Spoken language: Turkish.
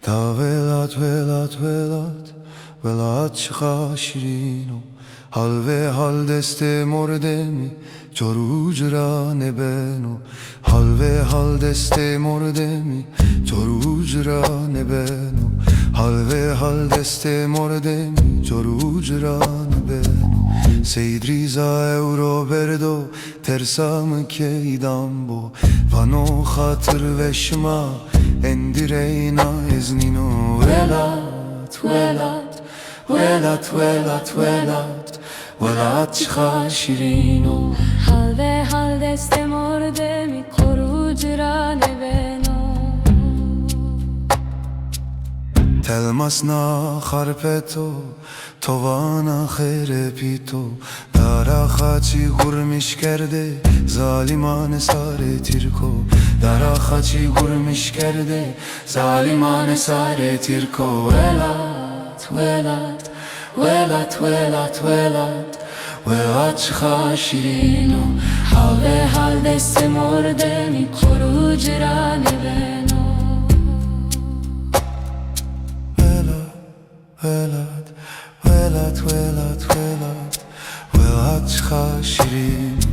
تا ولات چخا شیرینو حال دست مردمی چروج را نبنو حال دست مردمی چروج را نبنو حال دست مردمی چروج را نبنو Seydriza euro berdo tersam keydam bo Vano khatır veşma endireyna eznino Velat çıka şirino Hal deste morde mi korucra nebeno Telmasna harpeto tovana kherepito Dara khaçi gurmiş kerde zalimane sare tirko Dara khaçi gurmiş kerde zalimane sare tirko Velat çıka şirino Hal deste morde mi korucra nebeno Velat çıka şirino